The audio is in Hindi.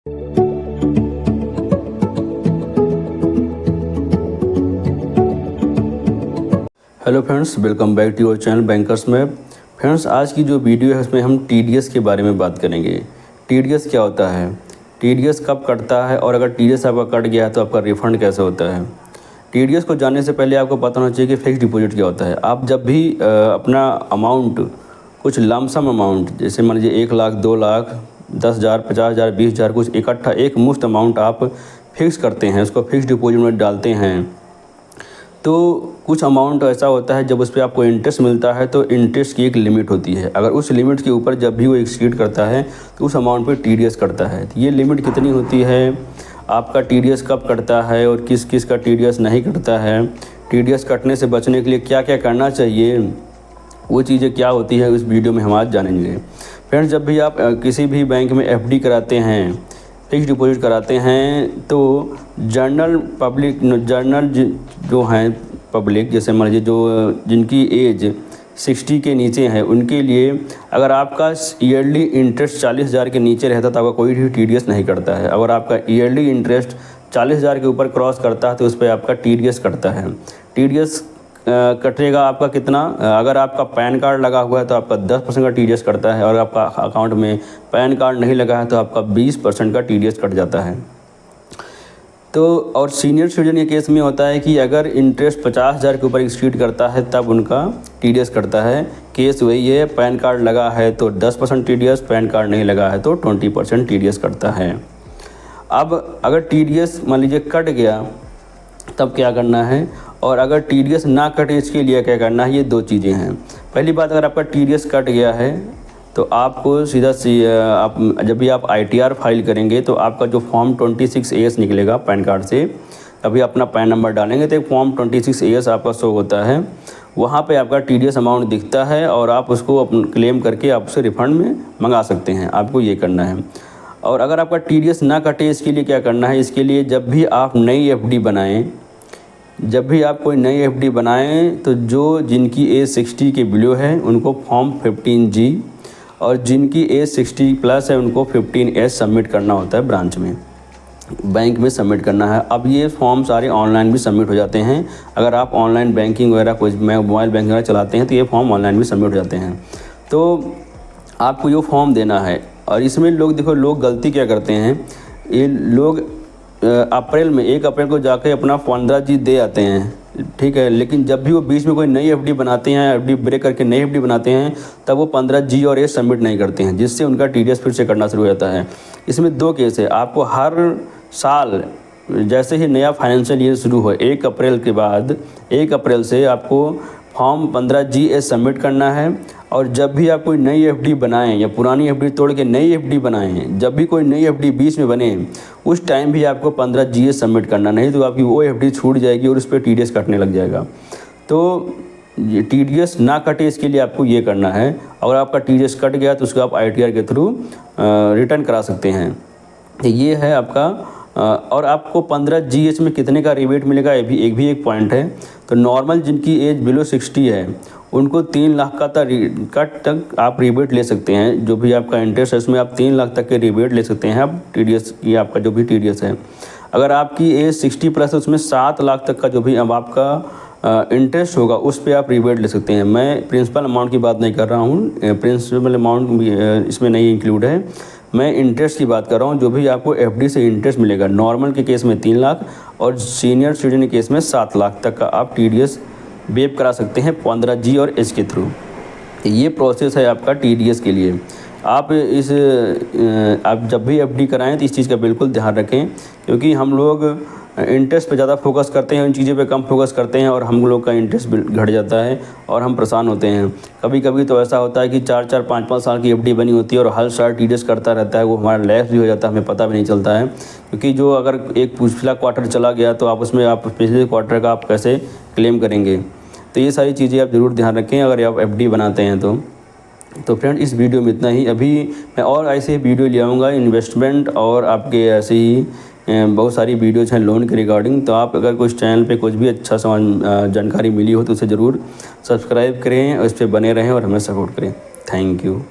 Hello friends, welcome back to your channel Bankers Map. Friends, आज की जो वीडियो है उसमें हम टीडीएस के बारे में बात करेंगे। टीडीएस क्या होता है, टीडीएस कब कटता है और अगर टीडीएस आपका कट गया तो आपका रिफ़ंड कैसे होता है। टीडीएस को जानने से पहले आपको पता होना चाहिए कि फिक्स डिपॉजिट क्या होता है। आप जब भी अपना अमाउंट, कुछ लमसम अमाउंट, जैसे मान लीजिए 1 लाख, 2 लाख, 10,000, 50,000, 20,000, कुछ इकट्ठा एक मुश्त अमाउंट आप फिक्स करते हैं, उसको फिक्स डिपॉजिट में डालते हैं, तो कुछ अमाउंट ऐसा होता है जब उस पर आपको इंटरेस्ट मिलता है तो इंटरेस्ट की एक लिमिट होती है। अगर उस लिमिट के ऊपर जब भी वो एक्सीड करता है तो उस अमाउंट पे टीडीएस कटता है। तो ये लिमिट कितनी होती है, आपका टीडीएस कब कटता है और किस किस का टीडीएस नहीं कटता है, टीडीएस कटने से बचने के लिए क्या क्या करना चाहिए, वो चीज़ें क्या होती है, इस वीडियो में हम आज जानेंगे। फ्रेंड्स, जब भी आप किसी भी बैंक में एफडी कराते हैं, फिक्स डिपॉजिट कराते हैं, तो जनरल जो हैं पब्लिक, जैसे मान लीजिए जो जिनकी एज 60 के नीचे है, उनके लिए अगर आपका ईयरली इंटरेस्ट 40,000 के नीचे रहता तो आपका कोई भी टीडीएस नहीं कटता है। अगर आपका ईयरली इंटरेस्ट 40,000 के ऊपर क्रॉस करता है तो उस पर आपका टीडीएस कटता है। टीडीएस कटेगा आपका कितना, अगर आपका पैन कार्ड लगा हुआ है तो आपका 10% का टीडीएस कटता है, और आपका अकाउंट में पैन कार्ड नहीं लगा है तो आपका 20% का टीडीएस कट जाता है। तो और सीनियर सिटीजन के केस में होता है कि अगर इंटरेस्ट 50,000 के ऊपर एक्सीड करता है तब उनका टीडीएस कटता है। केस वही है, पैन कार्ड लगा है तो 10% टीडीएस, पैन कार्ड नहीं लगा है तो 20% टीडीएस कटता है। अब अगर टीडीएस मान लीजिए कट गया तब क्या करना है, और अगर टीडीएस ना कटे इसके लिए क्या करना है, ये दो चीज़ें हैं। पहली बात, अगर आपका टीडीएस कट गया है तो आपको सीधा आप जब भी आप आईटीआर फाइल करेंगे तो आपका जो फॉर्म 26AS निकलेगा पैन कार्ड से, अभी अपना पैन नंबर डालेंगे तो एक फॉर्म 26AS आपका शो होता है। वहाँ पे आपका टीडीएस अमाउंट दिखता है और आप उसको क्लेम करके आप उसे रिफ़ंड में मंगा सकते हैं। आपको ये करना है। और अगर आपका टीडीएस ना कटे इसके लिए क्या करना है, इसके लिए जब भी आप नई एफडी बनाएं, जब भी आप कोई नई एफडी बनाएं तो जो जिनकी एज 60 के बिलो है उनको फॉर्म 15G, और जिनकी एज 60 प्लस है उनको 15S सबमिट करना होता है, ब्रांच में, बैंक में सबमिट करना है। अब ये फॉर्म सारे ऑनलाइन भी सबमिट हो जाते हैं। अगर आप ऑनलाइन बैंकिंग वगैरह कुछ मोबाइल बैंकिंग वगैरह चलाते हैं तो ये फॉर्म ऑनलाइन भी सबमिट हो जाते हैं। तो आपको ये फॉर्म देना है। और इसमें लोग गलती क्या करते हैं, ये लोग अप्रैल में 1 अप्रैल को जाके अपना 15G दे आते हैं, ठीक है, लेकिन जब भी वो बीच में कोई नई एफडी बनाते हैं, एफडी ब्रेक करके नई एफडी बनाते हैं, तब वो 15G और A सबमिट नहीं करते हैं, जिससे उनका टीडीएस फिर से कटना शुरू हो जाता है। इसमें दो केस है। आपको हर साल जैसे ही नया फाइनेंशियल ईयर शुरू हो, 1 अप्रैल के बाद 1 अप्रैल से आपको फॉर्म 15G सबमिट करना है। और जब भी आप कोई नई एफडी बनाएं या पुरानी एफडी तोड़ के नई एफडी बनाएं, जब भी कोई नई एफडी बीच में बने उस टाइम भी आपको 15G सबमिट करना, नहीं तो आपकी वो एफडी छूट जाएगी और उस पर टीडीएस कटने लग जाएगा। तो ये टीडीएस ना कटे इसके लिए आपको ये करना है। अगर आपका टीडीएस कट गया तो उसको आप आईटीआर के थ्रू रिटर्न करा सकते हैं। तो ये है आपका। और आपको 15G में कितने का रिबेट मिलेगा, ये भी एक पॉइंट है। तो नॉर्मल जिनकी एज बिलो 60 है उनको 3 लाख का तक आप रिबेट ले सकते हैं। जो भी आपका इंटरेस्ट है उसमें आप 3 लाख तक के रिबेट ले सकते हैं आप टीडीएस, ये आपका जो भी टीडीएस है। अगर आपकी एज 60 प्लस है उसमें 7 लाख तक का जो भी अब आपका इंटरेस्ट होगा उस पर आप रिबेट ले सकते हैं। मैं प्रिंसिपल अमाउंट की बात नहीं कर रहा हूँ, प्रिंसिपल अमाउंट इसमें नहीं इंक्लूड है, मैं इंटरेस्ट की बात कर रहा हूँ। जो भी आपको एफडी से इंटरेस्ट मिलेगा, नॉर्मल के केस में 3 लाख और सीनियर सिटीजन के केस में 7 लाख तक का आप टीडीएस वेव करा सकते हैं 15G और H के थ्रू। ये प्रोसेस है आपका टीडीएस के लिए। आप जब भी एफडी कराएं तो इस चीज़ का बिल्कुल ध्यान रखें, क्योंकि हम लोग इंटरेस्ट पे ज़्यादा फोकस करते हैं, उन चीज़ों पे कम फोकस करते हैं और हम लोग का इंटरेस्ट घट जाता है और हम परेशान होते हैं। कभी कभी तो ऐसा होता है कि 4-4, 5-5 साल की एफडी बनी होती है और हर साल टीडीएस करता रहता है, वो हमारा लैप्स भी हो जाता है, हमें पता भी नहीं चलता है। क्योंकि जो अगर एक पिछला क्वार्टर चला गया तो आप उसमें आप पिछले क्वार्टर का आप कैसे क्लेम करेंगे। तो ये सारी चीज़ें आप ज़रूर ध्यान रखें अगर आप एफडी बनाते हैं तो फ्रेंड, इस वीडियो में इतना ही। अभी मैं और ऐसे वीडियो ले आऊँगा इन्वेस्टमेंट और आपके ऐसे ही बहुत सारी वीडियोज़ हैं लोन के रिगार्डिंग। तो आप अगर कुछ चैनल पे कुछ भी अच्छा जानकारी मिली हो तो उसे ज़रूर सब्सक्राइब करें और इस पर बने रहें और हमें सपोर्ट करें। Thank you.